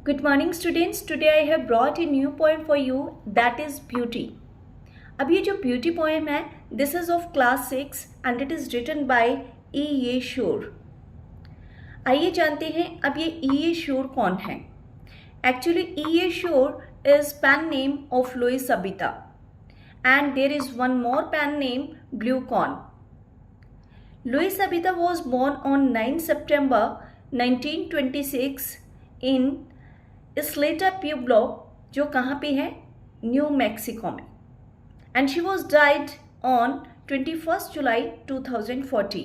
Good morning students. Today I have brought a new poem for you that is beauty. अब ये जो beauty poem है this is of class 6 and it is written by E. A. Shore. आइए जानते हैं अब ये E. A. Shore कौन है. Actually E. A. Shore is pen name of Louis Sabita and there is one more pen name Blue Corn. Louis Sabita was born on 9 September 1926 in Isleta Pueblo जो कहाँ पे है New Mexico में and she was died on 21 July 2014.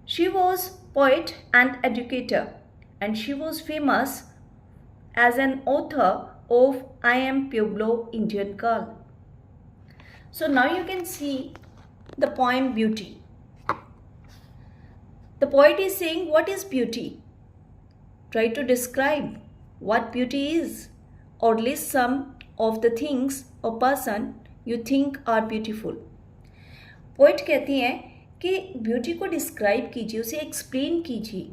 She was poet and educator and she was famous as an author of I am Pueblo Indian girl. So now you can see the poem beauty. The poet is saying what is beauty. Try to describe what beauty is or list some of the things or person you think are beautiful. Poet कहती हैं कि beauty को describe कीजिए, उसे explain कीजिए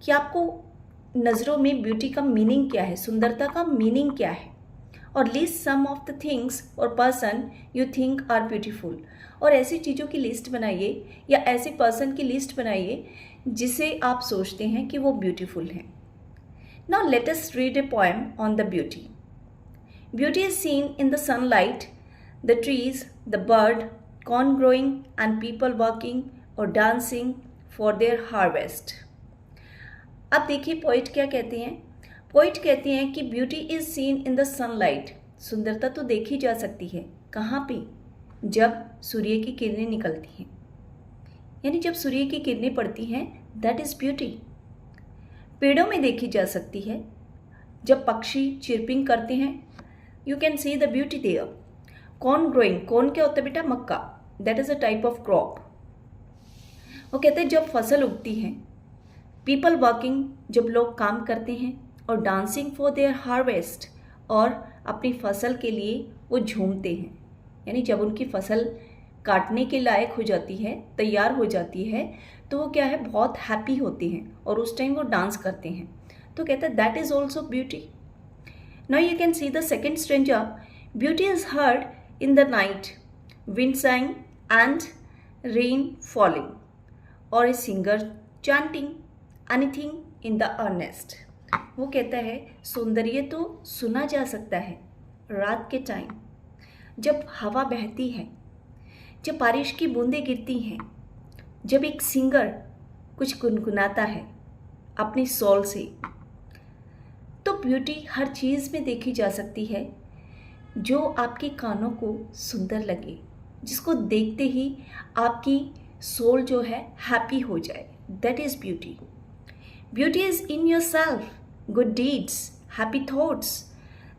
कि आपको नज़रों में ब्यूटी का मीनिंग क्या है, सुंदरता का मीनिंग क्या है. और list some of the things और person you think are beautiful. और ऐसी चीज़ों की लिस्ट बनाइए या ऐसे पर्सन की लिस्ट बनाइए जिसे आप सोचते हैं कि वो ब्यूटीफुल हैं. Now let us read a poem on the beauty. Beauty is seen in the sunlight, the trees, the bird, corn growing and people working or dancing for their harvest. अब देखिए पोइट क्या कहते हैं. Poet कहते हैं कि beauty is seen in the sunlight. सुंदरता तो देखी जा सकती है कहाँ पे, जब सूर्य की किरणें निकलती हैं, यानी जब सूर्य की किरणें पड़ती हैं, दैट इज ब्यूटी. पेड़ों में देखी जा सकती है जब पक्षी चिरपिंग करते हैं, you can see the beauty there. Corn growing, corn क्या होता है बेटा, मक्का, that is a type of crop. वो कहते हैं जब फसल उगती है. पीपल वर्किंग, जब लोग काम करते हैं. और डांसिंग फॉर देयर हार्वेस्ट, और अपनी फसल के लिए वो झूमते हैं, यानी जब उनकी फसल काटने के लायक हो जाती है, तैयार हो जाती है, तो वो क्या है, बहुत हैप्पी होते हैं और उस टाइम वो डांस करते हैं. तो कहता है that is also beauty. Now you can see the second stranger. Beauty is heard in the night, wind saying and rain falling, और a singer chanting anything in the earnest. वो कहता है सौंदर्य तो सुना जा सकता है रात के टाइम, जब हवा बहती है, जब बारिश की बूंदें गिरती हैं, जब एक सिंगर कुछ गुनगुनाता है अपनी सोल से. तो ब्यूटी हर चीज़ में देखी जा सकती है जो आपके कानों को सुंदर लगे, जिसको देखते ही आपकी सोल जो है हैप्पी हो जाए. That is beauty. Beauty is in your self, good deeds, happy thoughts,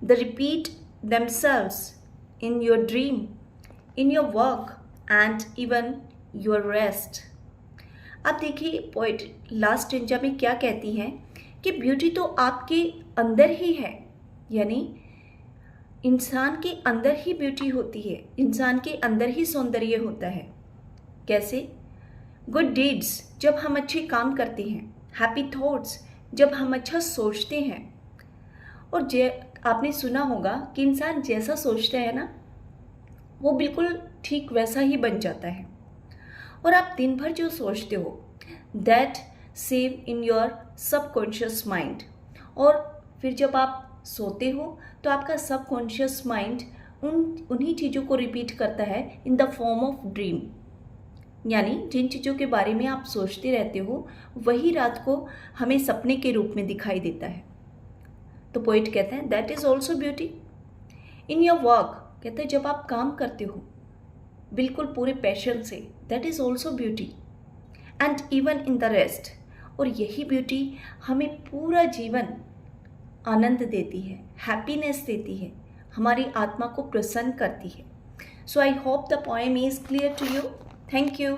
the repeat themselves in your dream, in your work and even your rest. अब देखिए पोइट लास्ट स्टेंजा में क्या कहती हैं कि ब्यूटी तो आपके अंदर ही है, यानी इंसान के अंदर ही ब्यूटी होती है, इंसान के अंदर ही सौंदर्य होता है. कैसे? गुड डीड्स, जब हम अच्छे काम करते हैं. हैप्पी थॉट्स, जब हम अच्छा सोचते हैं. और आपने सुना होगा कि इंसान जैसा सोचता है ना, वो बिल्कुल ठीक वैसा ही बन जाता है. और आप दिन भर जो सोचते हो that save in your subconscious mind. और फिर जब आप सोते हो तो आपका सबकॉन्शियस माइंड उन्हीं चीज़ों को रिपीट करता है in the form of dream, यानी जिन चीज़ों के बारे में आप सोचते रहते हो वही रात को हमें सपने के रूप में दिखाई देता है. तो पोइट कहते हैं that is also beauty. In your work, कहते हैं जब आप काम करते हो बिल्कुल पूरे पैशन से, that is also beauty. And even in the rest, और यही ब्यूटी हमें पूरा जीवन आनंद देती है, हैप्पीनेस देती है, हमारी आत्मा को प्रसन्न करती है. So I hope the poem is clear to you. Thank you.